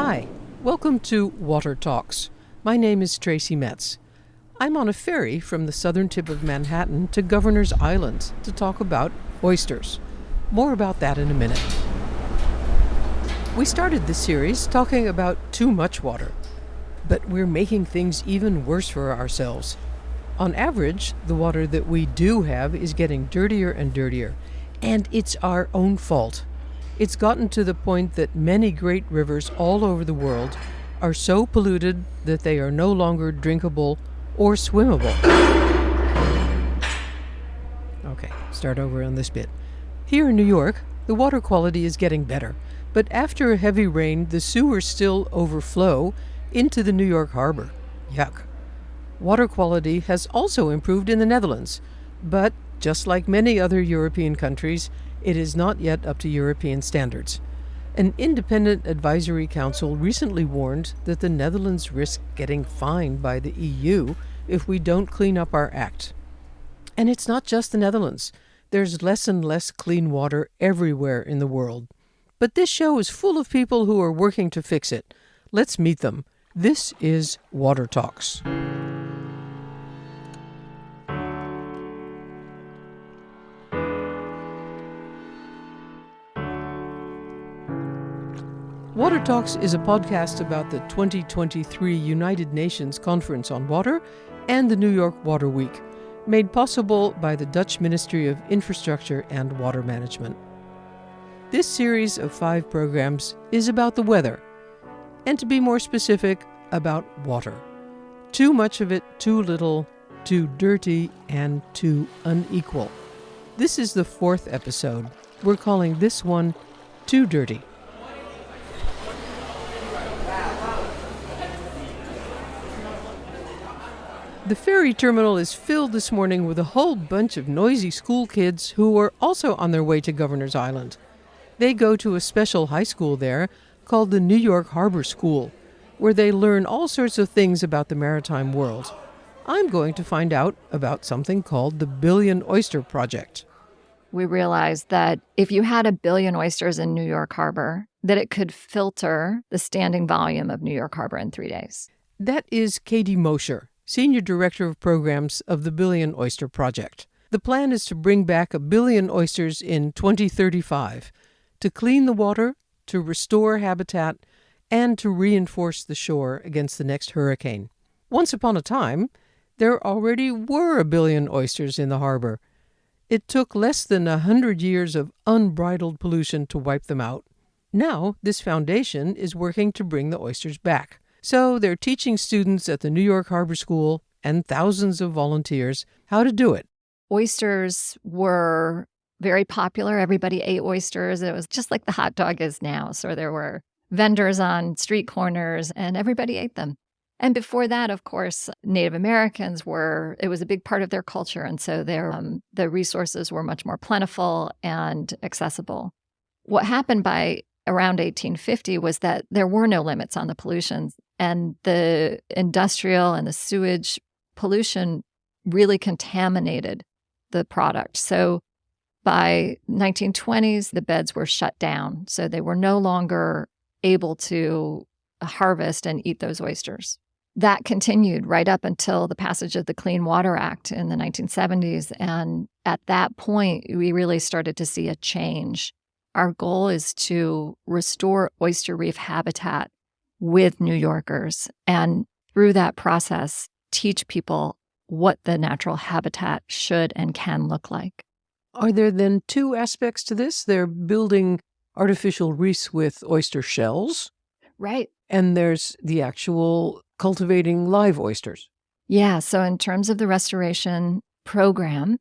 Hi, welcome to Water Talks. My name is Tracy Metz. I'm on a ferry from the southern tip of Manhattan to Governor's Island to talk about oysters. More about that in a minute. We started this series talking about too much water, but we're making things even worse for ourselves. On average, the water that we do have is getting dirtier and dirtier, and it's our own fault. It's gotten to the point that many great rivers all over the world are so polluted that they are no longer drinkable or swimmable. Okay, start over on this bit. Here in New York, the water quality is getting better, but after a heavy rain, the sewers still overflow into the New York Harbor. Yuck. Water quality has also improved in the Netherlands, but just like many other European countries, it is not yet up to European standards. An independent advisory council recently warned that the Netherlands risk getting fined by the EU if we don't clean up our act. And it's not just the Netherlands. There's less and less clean water everywhere in the world. But this show is full of people who are working to fix it. Let's meet them. This is Water Talks. Water Talks is a podcast about the 2023 United Nations Conference on Water and the New York Water Week, made possible by the Dutch Ministry of Infrastructure and Water Management. This series of 5 programs is about the weather, and to be more specific, about water. Too much of it, too little, too dirty, and too unequal. This is the 4th episode. We're calling this one Too Dirty. The ferry terminal is filled this morning with a whole bunch of noisy school kids who are also on their way to Governor's Island. They go to a special high school there called the New York Harbors School, where they learn all sorts of things about the maritime world. I'm going to find out about something called the Billion Oyster Project. We realized that if you had 1 billion oysters in New York Harbor, that it could filter the standing volume of New York Harbor in 3 days. That is Katie Mosher, Senior Director of Programs of the Billion Oyster Project. The plan is to bring back 1 billion oysters in 2035 to clean the water, to restore habitat, and to reinforce the shore against the next hurricane. Once upon a time, there already were 1 billion oysters in the harbor. It took less than 100 years of unbridled pollution to wipe them out. Now, this foundation is working to bring the oysters back. So they're teaching students at the New York Harbor School and thousands of volunteers how to do it. Oysters were very popular. Everybody ate oysters. It was just like the hot dog is now. So there were vendors on street corners and everybody ate them. And before that, of course, Native Americans it was a big part of their culture. And so the resources were much more plentiful and accessible. What happened by around 1850 was that there were no limits on the pollution, and the industrial and the sewage pollution really contaminated the product. So by 1920s, the beds were shut down. So they were no longer able to harvest and eat those oysters. That continued right up until the passage of the Clean Water Act in the 1970s. And at that point, we really started to see a change. Our goal is to restore oyster reef habitat with New Yorkers, and through that process, teach people what the natural habitat should and can look like. Are there then 2 aspects to this? They're building artificial reefs with oyster shells. Right. And there's the actual cultivating live oysters. Yeah. So in terms of the restoration program,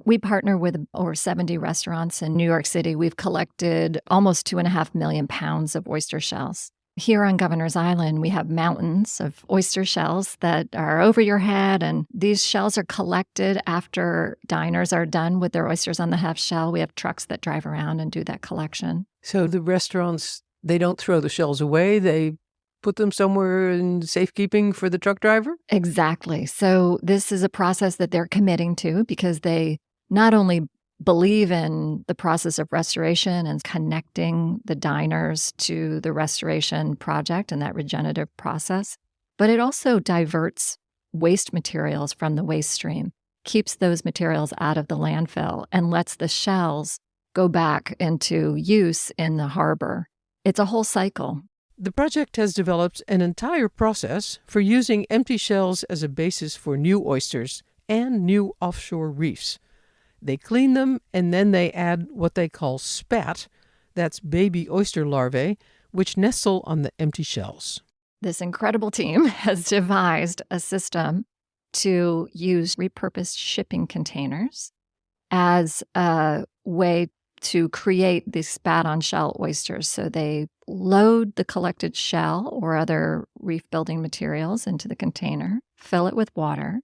we partner with over 70 restaurants in New York City. We've collected almost 2.5 million pounds of oyster shells. Here on Governor's Island, we have mountains of oyster shells that are over your head, and these shells are collected after diners are done with their oysters on the half shell. We have trucks that drive around and do that collection. So the restaurants, they don't throw the shells away. They put them somewhere in safekeeping for the truck driver? Exactly. So this is a process that they're committing to because they not only believe in the process of restoration and connecting the diners to the restoration project and that regenerative process. But it also diverts waste materials from the waste stream, keeps those materials out of the landfill, and lets the shells go back into use in the harbor. It's a whole cycle. The project has developed an entire process for using empty shells as a basis for new oysters and new offshore reefs. They clean them and then they add what they call spat, that's baby oyster larvae, which nestle on the empty shells. This incredible team has devised a system to use repurposed shipping containers as a way to create these spat-on-shell oysters. So they load the collected shell or other reef-building materials into the container, fill it with water,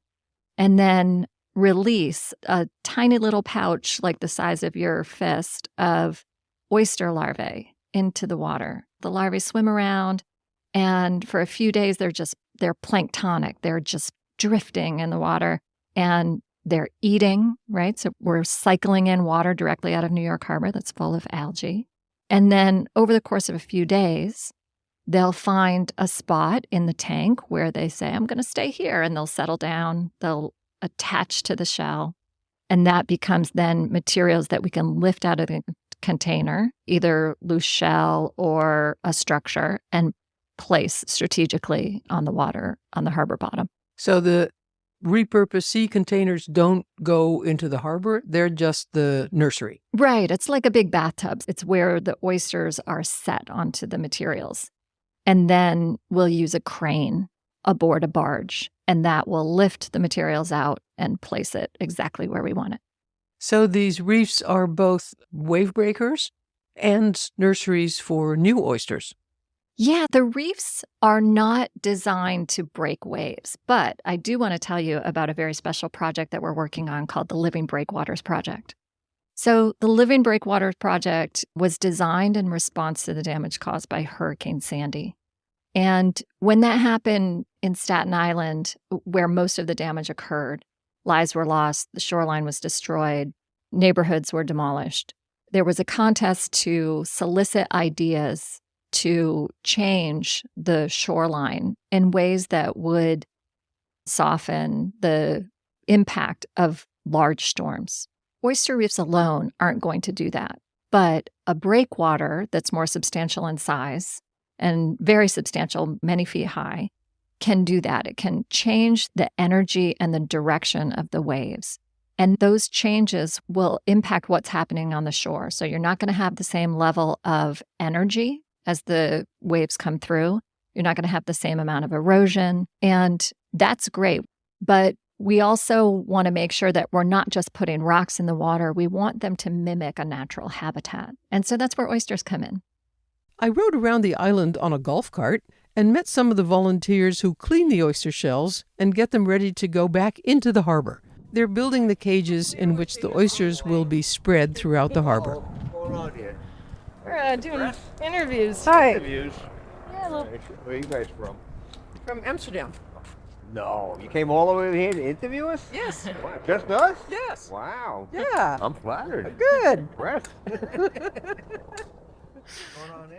and then release a tiny little pouch like the size of your fist of oyster larvae into the water. The larvae swim around, and for a few days they're planktonic. They're just drifting in the water, and they're eating, right? So we're cycling in water directly out of New York Harbor that's full of algae. And then over the course of a few days, they'll find a spot in the tank where they say, I'm going to stay here, and they'll settle down. They'll attach to the shell, and that becomes then materials that we can lift out of the container, either loose shell or a structure, and place strategically on the water, on the harbor bottom. So the repurposed sea containers don't go into the harbor, they're just the nursery. Right. It's like a big bathtub. It's where the oysters are set onto the materials. And then we'll use a crane aboard a barge, and that will lift the materials out and place it exactly where we want it. So these reefs are both wave breakers and nurseries for new oysters. Yeah, the reefs are not designed to break waves, but I do want to tell you about a very special project that we're working on called the Living Breakwaters Project. So the Living Breakwaters Project was designed in response to the damage caused by Hurricane Sandy. And when that happened in Staten Island, where most of the damage occurred, lives were lost, the shoreline was destroyed, neighborhoods were demolished. There was a contest to solicit ideas to change the shoreline in ways that would soften the impact of large storms. Oyster reefs alone aren't going to do that, but a breakwater that's more substantial in size and very substantial, many feet high, can do that. It can change the energy and the direction of the waves. And those changes will impact what's happening on the shore. So you're not going to have the same level of energy as the waves come through. You're not going to have the same amount of erosion. And that's great. But we also want to make sure that we're not just putting rocks in the water. We want them to mimic a natural habitat. And so that's where oysters come in. I rode around the island on a golf cart and met some of the volunteers who clean the oyster shells and get them ready to go back into the harbor. They're building the cages in which the oysters will be spread throughout the harbor. What's going on here? We're doing interviews. Hi, Interviews. Yeah, a little Where are you guys from? from Amsterdam. No, you came all the way here to interview us? Yes. Wow, just us? Yes. Wow. Yeah. I'm flattered. Good. Impressed.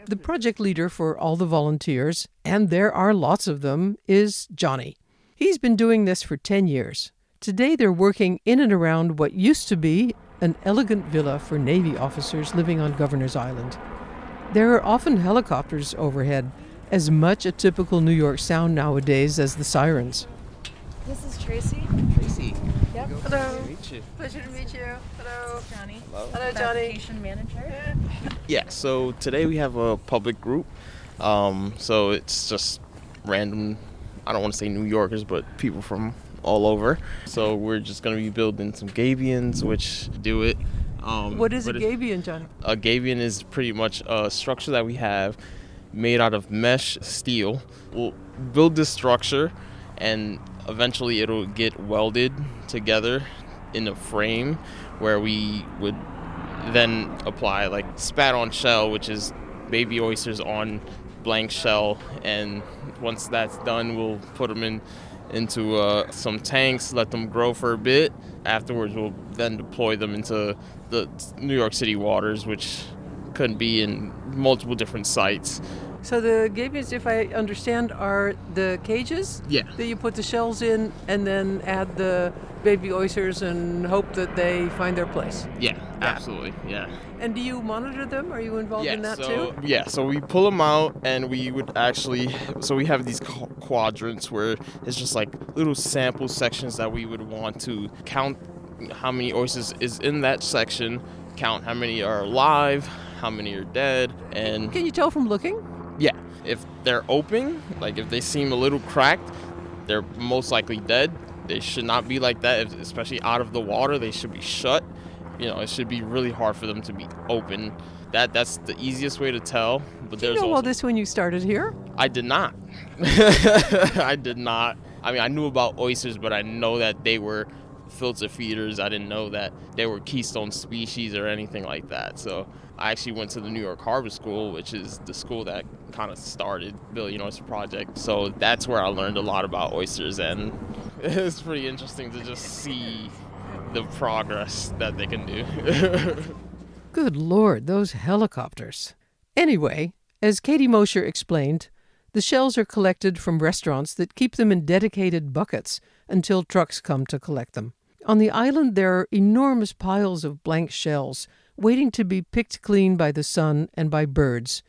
The project leader for all the volunteers, and there are lots of them, is Johnny. He's been doing this for 10 years. Today they're working in and around what used to be an elegant villa for Navy officers living on Governor's Island. There are often helicopters overhead, as much a typical New York sound nowadays as the sirens. This is Tracy. Tracy. Yep. Pleasure Hello. to meet you. Pleasure to meet you. Hello. Johnny. Hello, Johnny. Application manager. Yeah, so today we have a public group. So it's just random, I don't want to say New Yorkers, but people from all over. So we're just going to be building some gabions, which do it. What is a gabion, Johnny? A gabion is pretty much a structure that we have made out of mesh steel. We'll build this structure and eventually it'll get welded together in a frame where we would then apply like spat on shell, which is baby oysters on blank shell, and once that's done we'll put them in into some tanks, let them grow for a bit. Afterwards, we'll then deploy them into the New York City waters, which could be in multiple different sites. So the gabions, if I understand, are the cages Yeah. that you put the shells in and then add the baby oysters and hope that they find their place. Yeah, absolutely. Yeah. And do you monitor them? Are you involved in that too? Yeah, so we pull them out and we would so we have these quadrants where it's just like little sample sections that we would want to count how many oysters is in that section, count how many are alive, how many are dead, and Can you tell from looking? yeah, if they're open, like if they seem a little cracked, they're most likely dead. They should not be like that, especially out of the water. They should be shut. It should be really hard for them to be open. That's the easiest way to tell. But Did you know all this when you started here? I did not. I did not. I mean, I knew about oysters, but I know that they were filter feeders. I didn't know that they were keystone species or anything like that. So I actually went to the New York Harbors School, which is the school that kind of started Billion Oyster Project. So that's where I learned a lot about oysters, and it's pretty interesting to just see the progress that they can do. Good Lord, those helicopters. Anyway, as Katie Mosher explained, the shells are collected from restaurants that keep them in dedicated buckets until trucks come to collect them. On the island, there are enormous piles of blank shells waiting to be picked clean by the sun and by birds.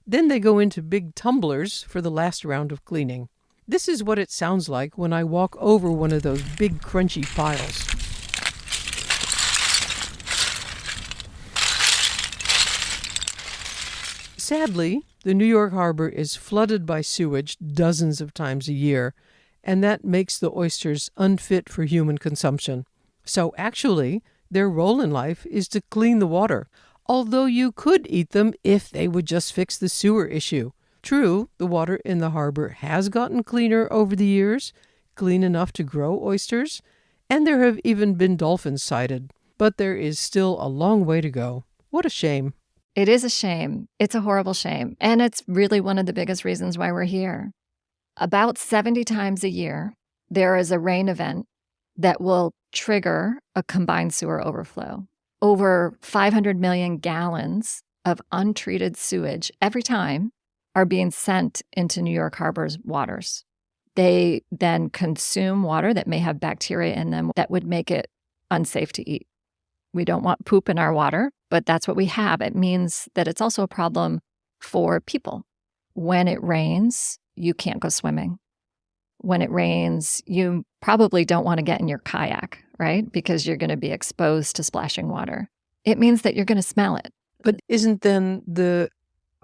Then they go into big tumblers for the last round of cleaning. This is what it sounds like when I walk over one of those big crunchy piles. Sadly, the New York Harbor is flooded by sewage dozens of times a year, and that makes the oysters unfit for human consumption. So actually, their role in life is to clean the water, although you could eat them if they would just fix the sewer issue. True, the water in the harbor has gotten cleaner over the years, clean enough to grow oysters, and there have even been dolphins sighted. But there is still a long way to go. What a shame. It is a shame. It's a horrible shame. And it's really one of the biggest reasons why we're here. About 70 times a year, there is a rain event that will trigger a combined sewer overflow. Over 500 million gallons of untreated sewage every time are being sent into New York Harbor's waters. They then consume water that may have bacteria in them that would make it unsafe to eat. We don't want poop in our water, but that's what we have. It means that it's also a problem for people. When it rains, you can't go swimming. When it rains, you probably don't want to get in your kayak, right? Because you're going to be exposed to splashing water. It means that you're going to smell it. But isn't then the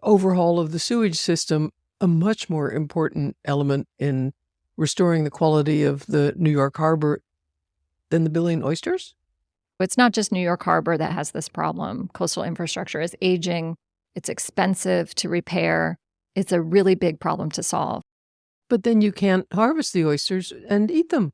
overhaul of the sewage system a much more important element in restoring the quality of the New York Harbor than the Billion Oysters? It's not just New York Harbor that has this problem. Coastal infrastructure is aging. It's expensive to repair. It's a really big problem to solve. But then you can't harvest the oysters and eat them.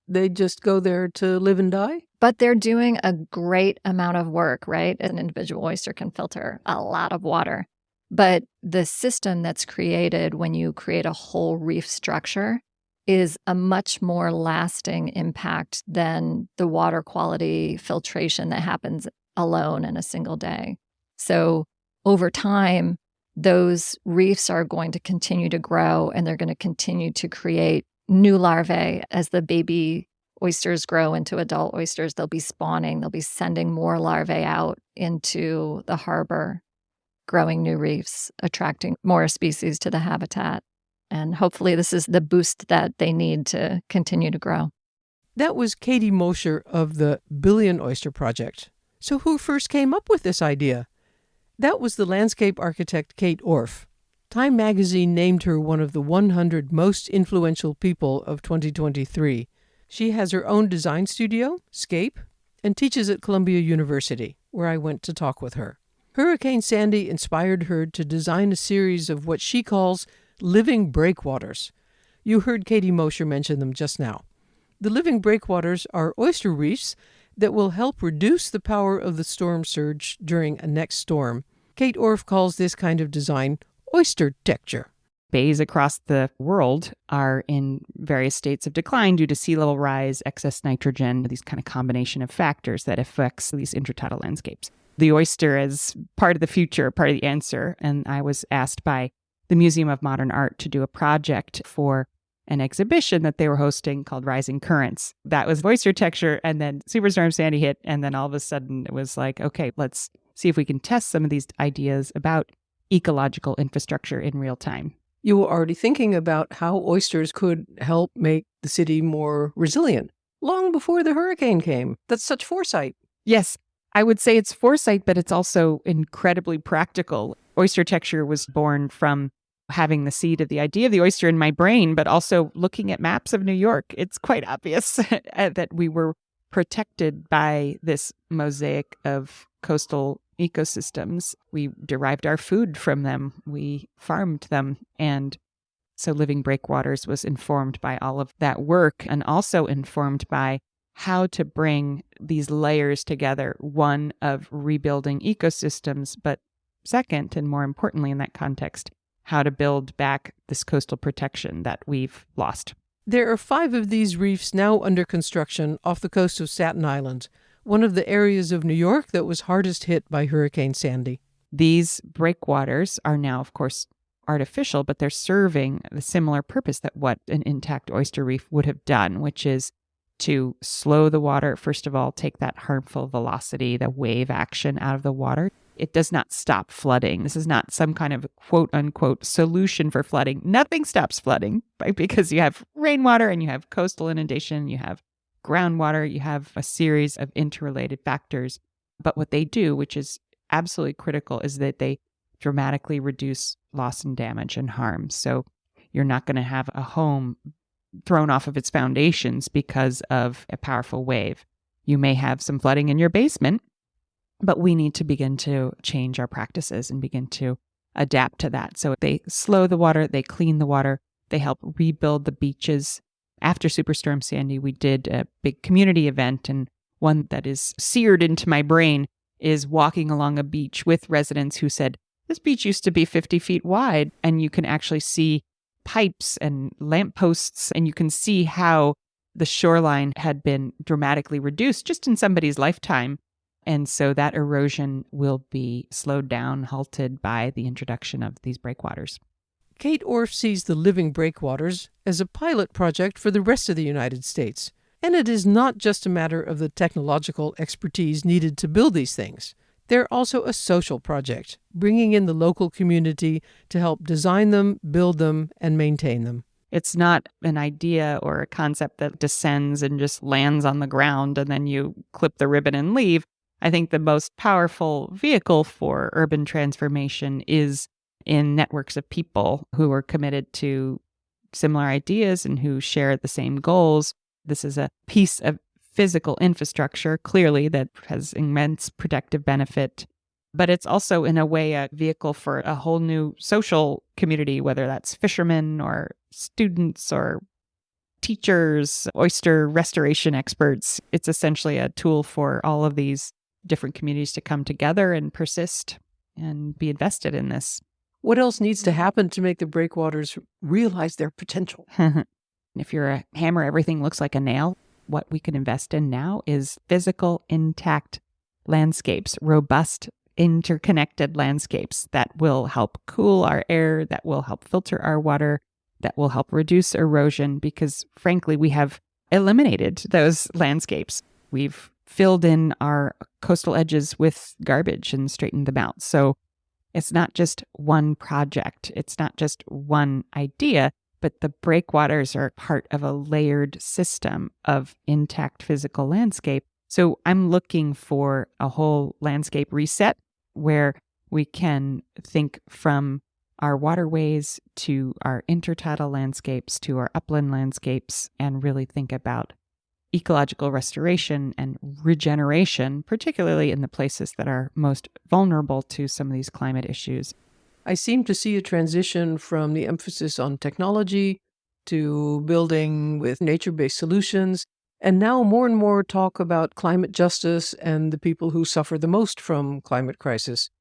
They just go there to live and die? But they're doing a great amount of work, right? An individual oyster can filter a lot of water. But the system that's created when you create a whole reef structure is a much more lasting impact than the water quality filtration that happens alone in a single day. So over time, those reefs are going to continue to grow, and they're going to continue to create new larvae. As the baby oysters grow into adult oysters, they'll be spawning, they'll be sending more larvae out into the harbor, growing new reefs, attracting more species to the habitat. And hopefully this is the boost that they need to continue to grow. That was Katie Mosher of the Billion Oyster Project. So who first came up with this idea? That was the landscape architect Kate Orff. Time magazine named her one of the 100 most influential people of 2023. She has her own design studio, Scape, and teaches at Columbia University, where I went to talk with her. Hurricane Sandy inspired her to design a series of what she calls living breakwaters. You heard Katie Mosher mention them just now. The living breakwaters are oyster reefs that will help reduce the power of the storm surge during a next storm. Kate Orff calls this kind of design Oyster-Tecture. Bays across the world are in various states of decline due to sea level rise, excess nitrogen, these kind of combination of factors that affects these intertidal landscapes. The oyster is part of the future, part of the answer. And I was asked by the Museum of Modern Art to do a project for an exhibition that they were hosting called Rising Currents. That was Oyster-Tecture, and then Superstorm Sandy hit, and then all of a sudden it was like, okay, let's see if we can test some of these ideas about ecological infrastructure in real time. You were already thinking about how oysters could help make the city more resilient long before the hurricane came. That's such foresight. Yes, I would say it's foresight, but it's also incredibly practical. Oyster-Tecture was born from having the seed of the idea of the oyster in my brain, but also looking at maps of New York. It's quite obvious that we were protected by this mosaic of coastal ecosystems. We derived our food from them. We farmed them. And so Living Breakwaters was informed by all of that work, and also informed by how to bring these layers together, one of rebuilding ecosystems, but second, and more importantly in that context, how to build back this coastal protection that we've lost. There are 5 of these reefs now under construction off the coast of Staten Island, one of the areas of New York that was hardest hit by Hurricane Sandy. These breakwaters are now, of course, artificial, but they're serving the similar purpose that what an intact oyster reef would have done, which is to slow the water, first of all, take that harmful velocity, the wave action out of the water. It does not stop flooding. This is not some kind of quote unquote solution for flooding. Nothing stops flooding, right? Because you have rainwater and you have coastal inundation, you have groundwater, you have a series of interrelated factors. But what they do, which is absolutely critical, is that they dramatically reduce loss and damage and harm. So you're not going to have a home thrown off of its foundations because of a powerful wave. You may have some flooding in your basement, but we need to begin to change our practices and begin to adapt to that. So they slow the water, they clean the water, they help rebuild the beaches. After Superstorm Sandy, we did a big community event, and one that is seared into my brain is walking along a beach with residents who said, this beach used to be 50 feet wide, and you can actually see pipes and lampposts, and you can see how the shoreline had been dramatically reduced just in somebody's lifetime. And so that erosion will be slowed down, halted by the introduction of these breakwaters. Kate Orff sees the Living Breakwaters as a pilot project for the rest of the United States. And it is not just a matter of the technological expertise needed to build these things. They're also a social project, bringing in the local community to help design them, build them, and maintain them. It's not an idea or a concept that descends and just lands on the ground and then you clip the ribbon and leave. I think the most powerful vehicle for urban transformation is in networks of people who are committed to similar ideas and who share the same goals. This is a piece of physical infrastructure, clearly, that has immense protective benefit. But it's also, in a way, a vehicle for a whole new social community, whether that's fishermen or students or teachers, oyster restoration experts. It's essentially a tool for all of these different communities to come together and persist and be invested in this. What else needs to happen to make the breakwaters realize their potential? If you're a hammer, everything looks like a nail. What we can invest in now is physical, intact landscapes, robust, interconnected landscapes that will help cool our air, that will help filter our water, that will help reduce erosion, because frankly, we have eliminated those landscapes. We've filled in our coastal edges with garbage and straightened them out. So it's not just one project. It's not just one idea. But the breakwaters are part of a layered system of intact physical landscape. So I'm looking for a whole landscape reset where we can think from our waterways to our intertidal landscapes to our upland landscapes and really think about ecological restoration and regeneration, particularly in the places that are most vulnerable to some of these climate issues. I seem to see a transition from the emphasis on technology to building with nature-based solutions, and now more and more talk about climate justice and the people who suffer the most from climate crisis.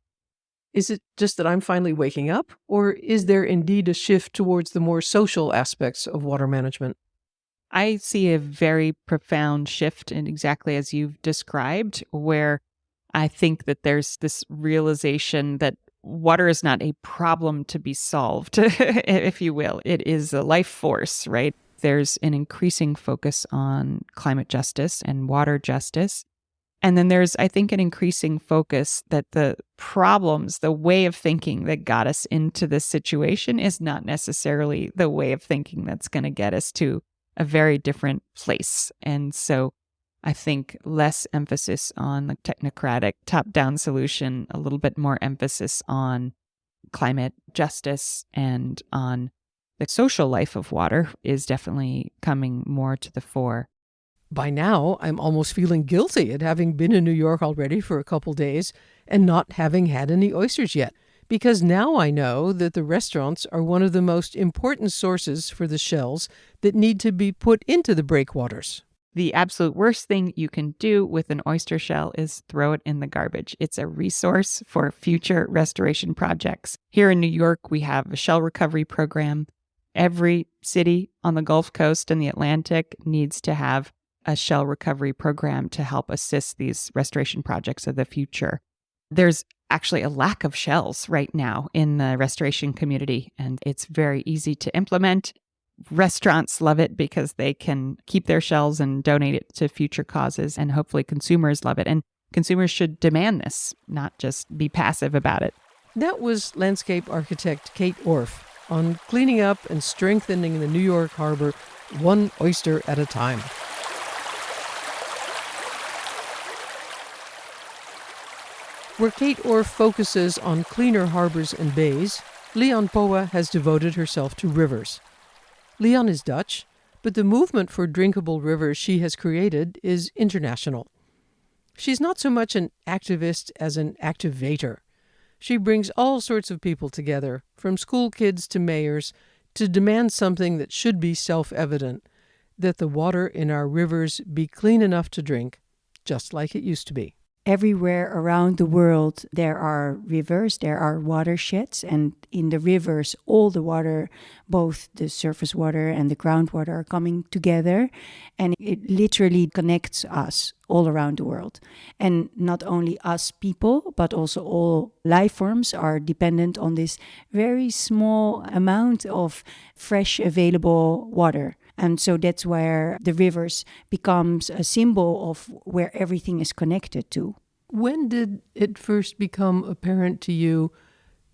Is it just that I'm finally waking up, or is there indeed a shift towards the more social aspects of water management? I see a very profound shift in exactly as you've described, where I think that there's this realization that water is not a problem to be solved, if you will. It is a life force, right? There's an increasing focus on climate justice and water justice. And then there's, I think, an increasing focus that the problems, the way of thinking that got us into this situation is not necessarily the way of thinking that's going to get us to a very different place. And so I think less emphasis on the technocratic top-down solution, a little bit more emphasis on climate justice and on the social life of water is definitely coming more to the fore. By now, I'm almost feeling guilty at having been in New York already for a couple days and not having had any oysters yet, because now I know that the restaurants are one of the most important sources for the shells that need to be put into the breakwaters. The absolute worst thing you can do with an oyster shell is throw it in the garbage. It's a resource for future restoration projects. Here in New York, we have a shell recovery program. Every city on the Gulf Coast and the Atlantic needs to have a shell recovery program to help assist these restoration projects of the future. There's actually a lack of shells right now in the restoration community, and it's very easy to implement. Restaurants love it because they can keep their shells and donate it to future causes, and hopefully consumers love it. And consumers should demand this, not just be passive about it. That was landscape architect Kate Orff on cleaning up and strengthening the New York harbor one oyster at a time. Where Kate Orff focuses on cleaner harbors and bays, Li An Phoa has devoted herself to rivers. Li An is Dutch, but the movement for drinkable rivers she has created is international. She's not so much an activist as an activator. She brings all sorts of people together, from school kids to mayors, to demand something that should be self-evident, that the water in our rivers be clean enough to drink, just like it used to be. Everywhere around the world, there are rivers, there are watersheds, and in the rivers, all the water, both the surface water and the groundwater, are coming together, and it literally connects us all around the world. And not only us people, but also all life forms are dependent on this very small amount of fresh available water. And so that's where the rivers becomes a symbol of where everything is connected to. When did it first become apparent to you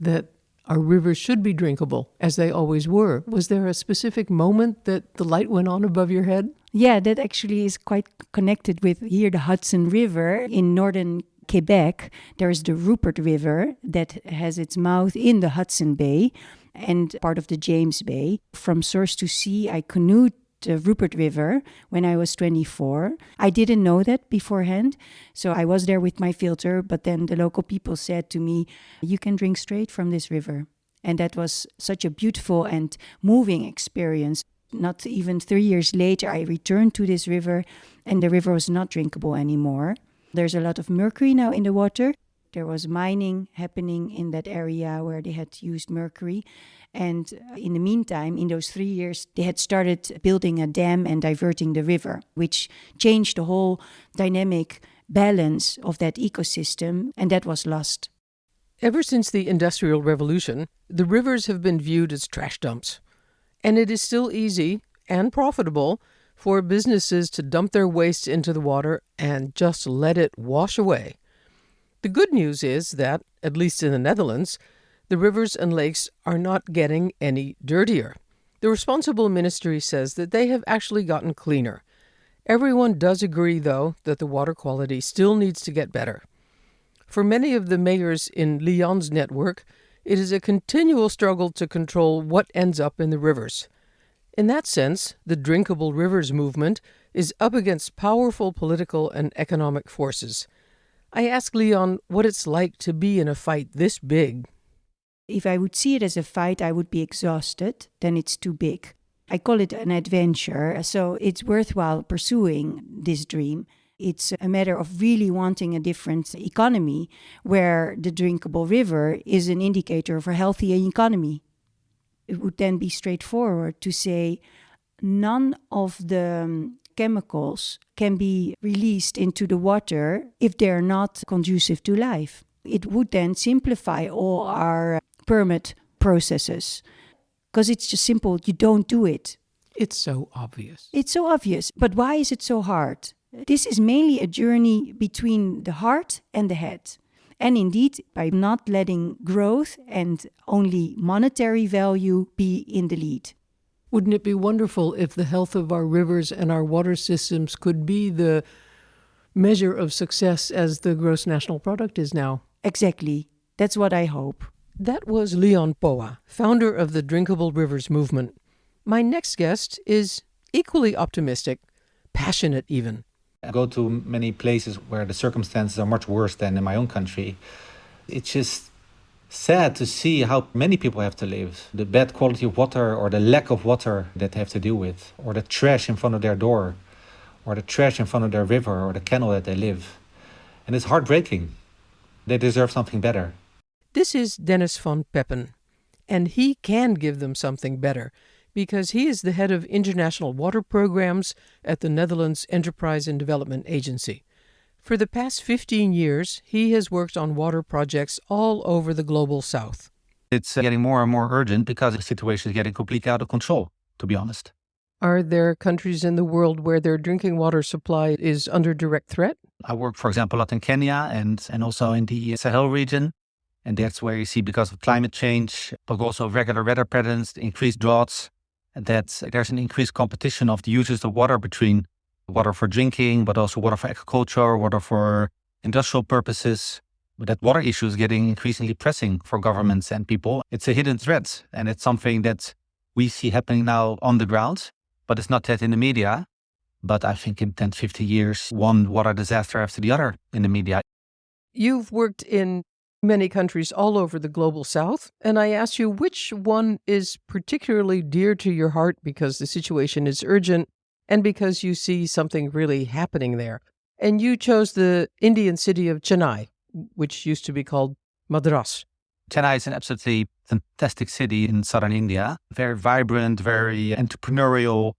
that our rivers should be drinkable, as they always were? Was there a specific moment that the light went on above your head? Yeah, that actually is quite connected with here the Hudson River in northern Quebec. There's the Rupert River that has its mouth in the Hudson Bay and part of the James Bay. From source to sea, I canoed the Rupert River when I was 24. I didn't know that beforehand, so I was there with my filter, but then the local people said to me, you can drink straight from this river. And that was such a beautiful and moving experience. Not even 3 years later, I returned to this river, and the river was not drinkable anymore. There's a lot of mercury now in the water. There was mining happening in that area where they had used mercury. And in the meantime, in those 3 years, they had started building a dam and diverting the river, which changed the whole dynamic balance of that ecosystem, and that was lost. Ever since the Industrial Revolution, the rivers have been viewed as trash dumps. And it is still easy and profitable for businesses to dump their waste into the water and just let it wash away. The good news is that, at least in the Netherlands, the rivers and lakes are not getting any dirtier. The responsible ministry says that they have actually gotten cleaner. Everyone does agree, though, that the water quality still needs to get better. For many of the mayors in Li An's network, it is a continual struggle to control what ends up in the rivers. In that sense, the Drinkable Rivers movement is up against powerful political and economic forces. I asked Li An what it's like to be in a fight this big. If I would see it as a fight, I would be exhausted. Then it's too big. I call it an adventure, so it's worthwhile pursuing this dream. It's a matter of really wanting a different economy where the drinkable river is an indicator of a healthier economy. It would then be straightforward to say none of the chemicals can be released into the water if they're not conducive to life. It would then simplify all our permit processes because it's just simple. You don't do it. It's so obvious. It's so obvious. But why is it so hard? This is mainly a journey between the heart and the head. And indeed, by not letting growth and only monetary value be in the lead. Wouldn't it be wonderful if the health of our rivers and our water systems could be the measure of success as the gross national product is now? Exactly. That's what I hope. That was Li An Phoa, founder of the Drinkable Rivers movement. My next guest is equally optimistic, passionate even. I go to many places where the circumstances are much worse than in my own country. It's just sad to see how many people have to live. The bad quality of water or the lack of water that they have to deal with, or the trash in front of their door, or the trash in front of their river or the canal that they live. And it's heartbreaking. They deserve something better. This is Dennis van Peppen, and he can give them something better because he is the head of international water programs at the Netherlands Enterprise and Development Agency. For the past 15 years, he has worked on water projects all over the global south. It's getting more and more urgent because the situation is getting completely out of control, to be honest. Are there countries in the world where their drinking water supply is under direct threat? I work, for example, a lot in Kenya and also in the Sahel region. And that's where you see, because of climate change, but also regular weather patterns, increased droughts, that there's an increased competition of the uses of water between water for drinking, but also water for agriculture, water for industrial purposes. But that water issue is getting increasingly pressing for governments and people. It's a hidden threat, and it's something that we see happening now on the ground, but it's not yet in the media. But I think in 10, 50 years, one water disaster after the other in the media. You've worked in many countries all over the global south, and I asked you which one is particularly dear to your heart because the situation is urgent and because you see something really happening there. And you chose the Indian city of Chennai, which used to be called Madras. Chennai is an absolutely fantastic city in southern India. Very vibrant, very entrepreneurial,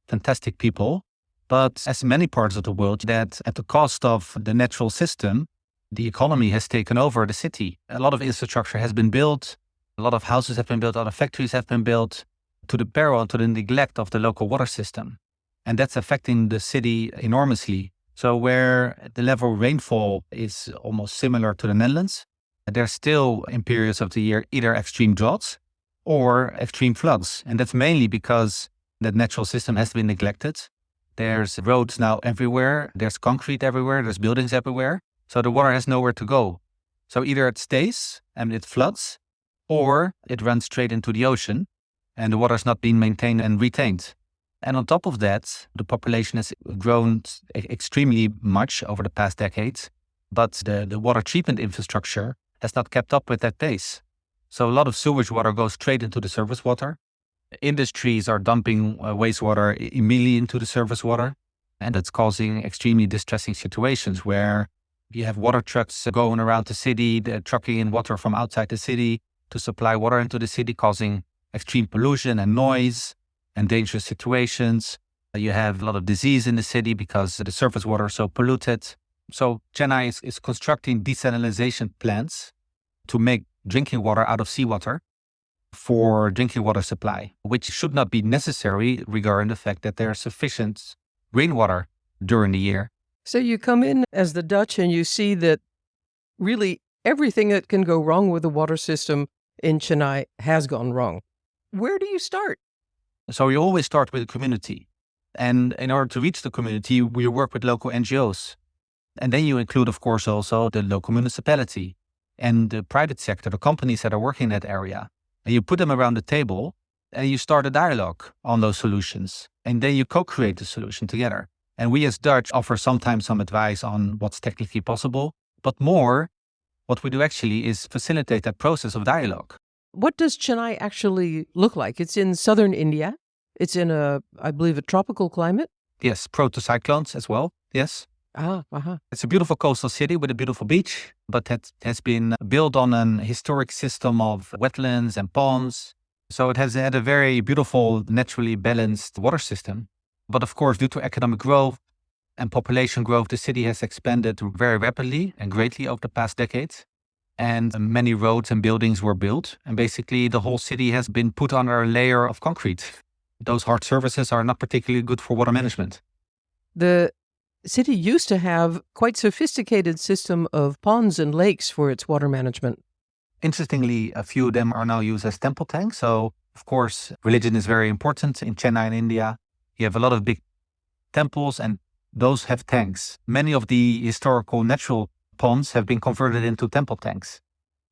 fantastic people. But as in many parts of the world, that at the cost of the natural system, the economy has taken over the city. A lot of infrastructure has been built. A lot of houses have been built. A lot of factories have been built to the peril, to the neglect of the local water system. And that's affecting the city enormously. So where the level of rainfall is almost similar to the Netherlands, there's still in periods of the year either extreme droughts or extreme floods. And that's mainly because the natural system has been neglected. There's roads now everywhere. There's concrete everywhere. There's buildings everywhere. So the water has nowhere to go. So either it stays and it floods, or it runs straight into the ocean and the water is not being maintained and retained. And on top of that, the population has grown extremely much over the past decades, but the water treatment infrastructure has not kept up with that pace. So a lot of sewage water goes straight into the surface water. Industries are dumping wastewater immediately into the surface water, and that's causing extremely distressing situations where you have water trucks going around the city, trucking in water from outside the city to supply water into the city, causing extreme pollution and noise and dangerous situations. You have a lot of disease in the city because the surface water is so polluted. So Chennai is constructing desalination plants to make drinking water out of seawater for drinking water supply, which should not be necessary regarding the fact that there is sufficient rainwater during the year. So you come in as the Dutch and you see that really everything that can go wrong with the water system in Chennai has gone wrong. Where do you start? So we always start with the community. And in order to reach the community, we work with local NGOs. And then you include, of course, also the local municipality and the private sector, the companies that are working in that area. And you put them around the table and you start a dialogue on those solutions. And then you co-create the solution together. And we as Dutch offer sometimes some advice on what's technically possible, but more, what we do actually is facilitate that process of dialogue. What does Chennai actually look like? It's in southern India. It's in I believe, a tropical climate. Yes, proto-cyclones as well, yes. It's a beautiful coastal city with a beautiful beach, but that has been built on an historic system of wetlands and ponds. So it has had a very beautiful, naturally balanced water system. But of course, due to economic growth and population growth, the city has expanded very rapidly and greatly over the past decades. And many roads and buildings were built. And basically, the whole city has been put under a layer of concrete. Those hard surfaces are not particularly good for water management. The city used to have quite sophisticated system of ponds and lakes for its water management. Interestingly, a few of them are now used as temple tanks. So, of course, religion is very important in Chennai in India. You have a lot of big temples and those have tanks. Many of the historical natural ponds have been converted into temple tanks,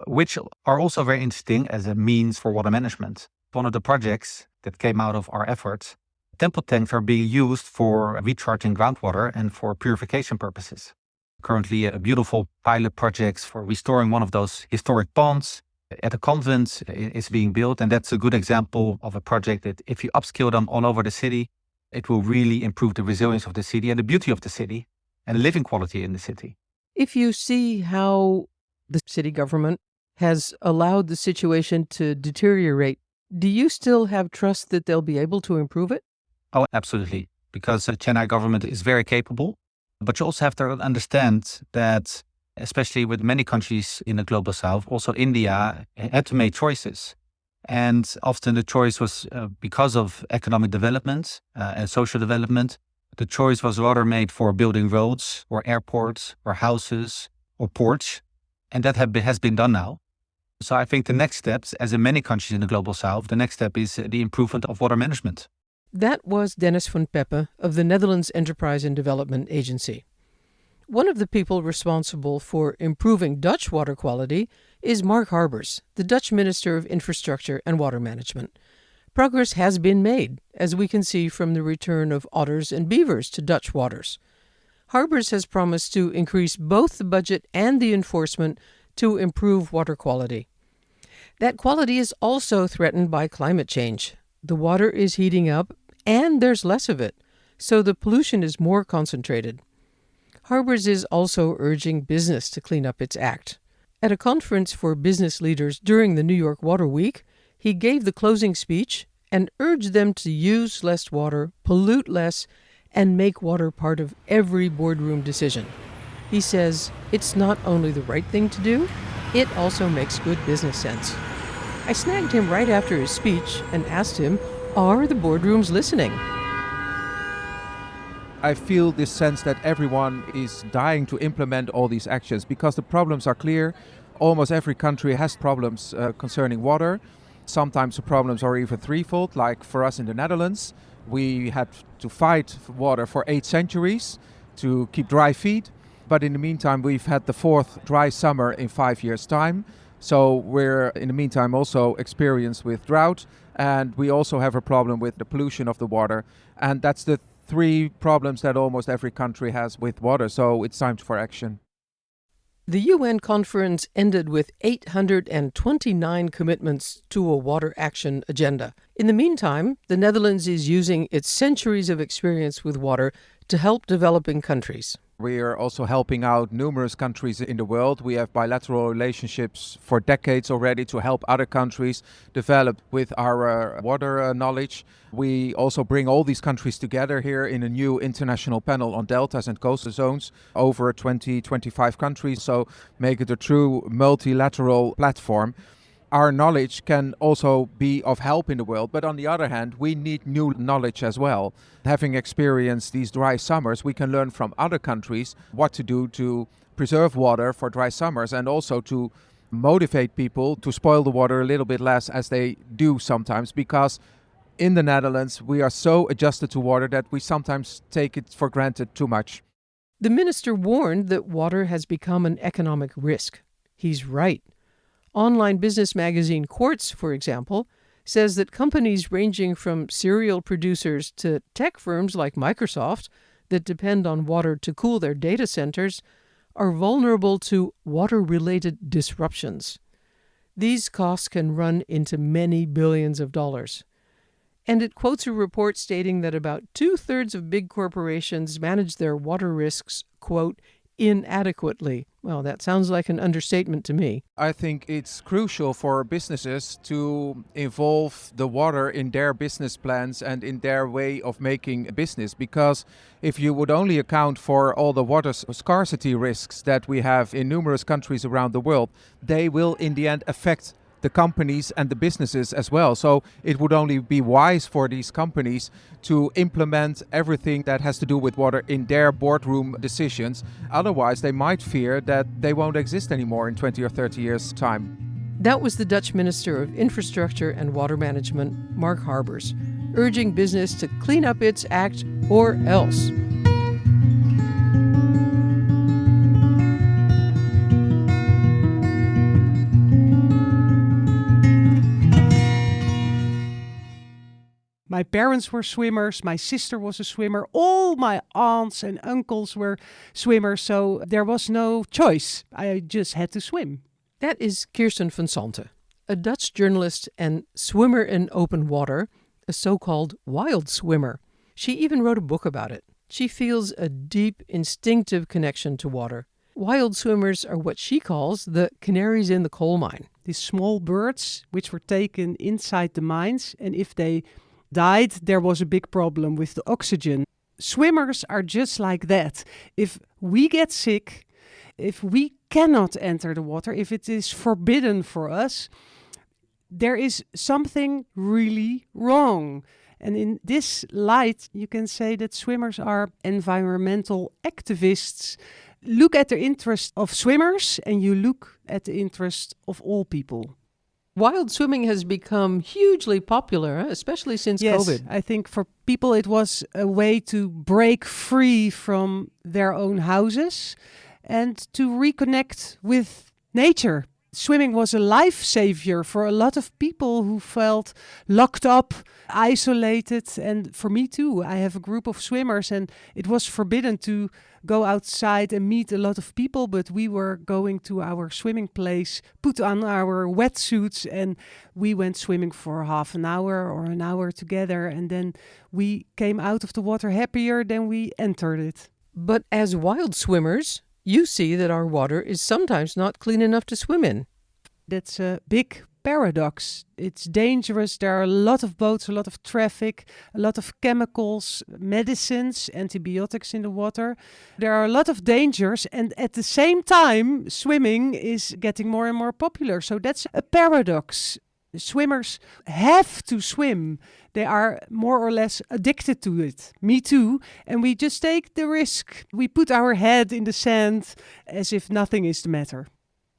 which are also very interesting as a means for water management. One of the projects that came out of our efforts, temple tanks are being used for recharging groundwater and for purification purposes. Currently, a beautiful pilot project for restoring one of those historic ponds at a convent is being built. And that's a good example of a project that if you upscale them all over the city, it will really improve the resilience of the city and the beauty of the city and the living quality in the city. If you see how the city government has allowed the situation to deteriorate, do you still have trust that they'll be able to improve it? Oh, absolutely. Because the Chennai government is very capable. But you also have to understand that, especially with many countries in the global south, also India had to make choices. And often the choice was because of economic development and social development. The choice was rather made for building roads or airports or houses or ports. And that has been done now. So I think the next steps, as in many countries in the global south, the next step is the improvement of water management. That was Dennis van Peppe of the Netherlands Enterprise and Development Agency. One of the people responsible for improving Dutch water quality is Mark Harbers, the Dutch Minister of Infrastructure and Water Management. Progress has been made, as we can see from the return of otters and beavers to Dutch waters. Harbers has promised to increase both the budget and the enforcement to improve water quality. That quality is also threatened by climate change. The water is heating up, and there's less of it, so the pollution is more concentrated. Harbers is also urging business to clean up its act. At a conference for business leaders during the New York Water Week, he gave the closing speech and urged them to use less water, pollute less, and make water part of every boardroom decision. He says it's not only the right thing to do, it also makes good business sense. I snagged him right after his speech and asked him, are the boardrooms listening? I feel this sense that everyone is dying to implement all these actions because the problems are clear. Almost every country has problems concerning water. Sometimes the problems are even threefold, like for us in the Netherlands. We had to fight for water for 8 centuries to keep dry feet. But in the meantime, we've had the 4th dry summer in 5 years' time. So we're in the meantime also experienced with drought. And we also have a problem with the pollution of the water. And that's the 3 problems that almost every country has with water. So it's time for action. The UN conference ended with 829 commitments to a water action agenda. In the meantime, the Netherlands is using its centuries of experience with water to help developing countries. We are also helping out numerous countries in the world. We have bilateral relationships for decades already to help other countries develop with our water knowledge. We also bring all these countries together here in a new international panel on deltas and coastal zones, over 25 countries, so make it a true multilateral platform. Our knowledge can also be of help in the world, but on the other hand, we need new knowledge as well. Having experienced these dry summers, we can learn from other countries what to do to preserve water for dry summers and also to motivate people to spoil the water a little bit less, as they do sometimes, because in the Netherlands, we are so adjusted to water that we sometimes take it for granted too much. The minister warned that water has become an economic risk. He's right. Online business magazine Quartz, for example, says that companies ranging from cereal producers to tech firms like Microsoft that depend on water to cool their data centers are vulnerable to water-related disruptions. These costs can run into many billions of dollars. And it quotes a report stating that about 2/3 of big corporations manage their water risks, quote, inadequately. Well, that sounds like an understatement to me. I think it's crucial for businesses to involve the water in their business plans and in their way of making business, because if you would only account for all the water scarcity risks that we have in numerous countries around the world, they will in the end affect the companies and the businesses as well. So it would only be wise for these companies to implement everything that has to do with water in their boardroom decisions. Otherwise, they might fear that they won't exist anymore in 20 or 30 years' time. That was the Dutch Minister of Infrastructure and Water Management, Mark Harbers, urging business to clean up its act or else. My parents were swimmers, my sister was a swimmer, all my aunts and uncles were swimmers, so there was no choice. I just had to swim. That is Kirsten van Santen, a Dutch journalist and swimmer in open water, a so-called wild swimmer. She even wrote a book about it. She feels a deep, instinctive connection to water. Wild swimmers are what she calls the canaries in the coal mine. These small birds which were taken inside the mines, and if they died, there was a big problem with the oxygen. Swimmers are just like that. If we get sick, if we cannot enter the water, if it is forbidden for us, there is something really wrong. And in this light, you can say that swimmers are environmental activists. Look at the interest of swimmers and you look at the interest of all people. Wild swimming has become hugely popular, especially since COVID. I think for people it was a way to break free from their own houses and to reconnect with nature. Swimming was a life savior for a lot of people who felt locked up, isolated. And for me too, I have a group of swimmers and it was forbidden to go outside and meet a lot of people, but we were going to our swimming place, put on our wetsuits, and we went swimming for half an hour or an hour together, and then we came out of the water happier than we entered it. But as wild swimmers, you see that our water is sometimes not clean enough to swim in. That's a big paradox. It's dangerous. There are a lot of boats, a lot of traffic, a lot of chemicals, medicines, antibiotics in the water. There are a lot of dangers, and at the same time, swimming is getting more and more popular. So that's a paradox. Swimmers have to swim. They are more or less addicted to it. Me too. And we just take the risk. We put our head in the sand as if nothing is the matter.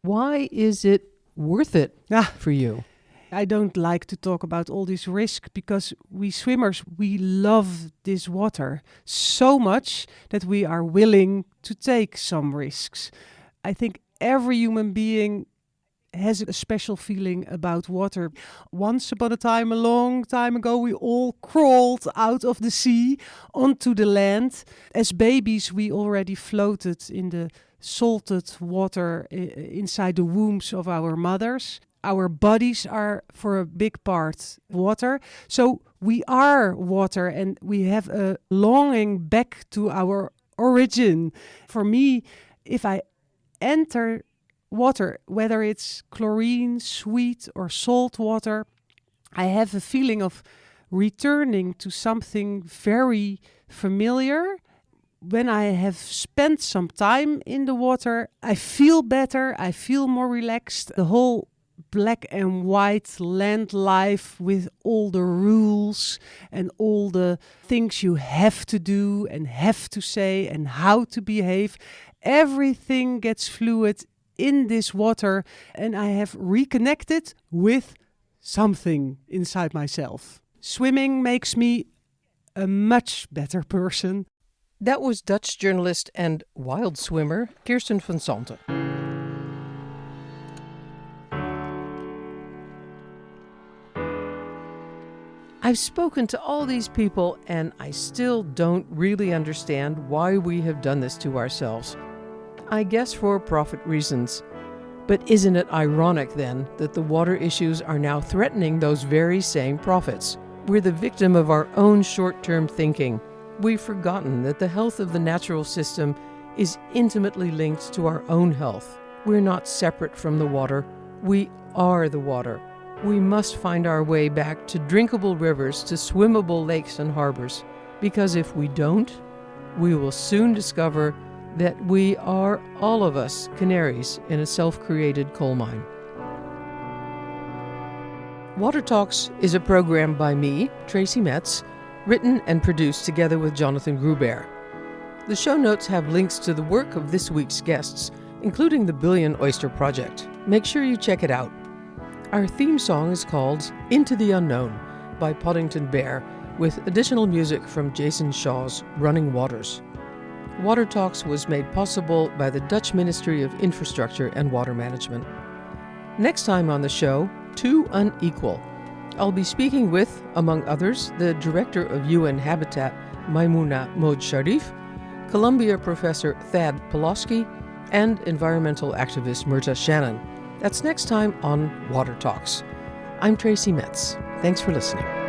Why is it worth it for you? I don't like to talk about all this risk because we swimmers, we love this water so much that we are willing to take some risks. I think every human being has a special feeling about water. Once upon a time, a long time ago, we all crawled out of the sea onto the land. As babies, we already floated in the salted water inside the wombs of our mothers. Our bodies are, for a big part, water. So we are water and we have a longing back to our origin. For me, if I enter water, whether it's chlorine, sweet or salt water, I have a feeling of returning to something very familiar. When I have spent some time in the water, I feel better, I feel more relaxed. The whole black and white land life with all the rules and all the things you have to do and have to say and how to behave, everything gets fluid in this water, and I have reconnected with something inside myself. Swimming makes me a much better person. That was Dutch journalist and wild swimmer Kirsten van Santen. I've spoken to all these people and I still don't really understand why we have done this to ourselves. I guess for profit reasons. But isn't it ironic then that the water issues are now threatening those very same profits? We're the victim of our own short-term thinking. We've forgotten that the health of the natural system is intimately linked to our own health. We're not separate from the water. We are the water. We must find our way back to drinkable rivers, to swimmable lakes and harbors, because if we don't, we will soon discover that we are, all of us, canaries in a self-created coal mine. Water Talks is a program by me, Tracy Metz, written and produced together with Jonathan Gruber. The show notes have links to the work of this week's guests, including the Billion Oyster Project. Make sure you check it out. Our theme song is called Into the Unknown by Poddington Bear, with additional music from Jason Shaw's Running Waters. Water Talks was made possible by the Dutch Ministry of Infrastructure and Water Management. Next time on the show, Too Unequal. I'll be speaking with, among others, the Director of UN Habitat, Maimouna Mohd Sharif, Columbia Professor Thad Pawlowski, and environmental activist Myrta Shannon. That's next time on Water Talks. I'm Tracy Metz. Thanks for listening.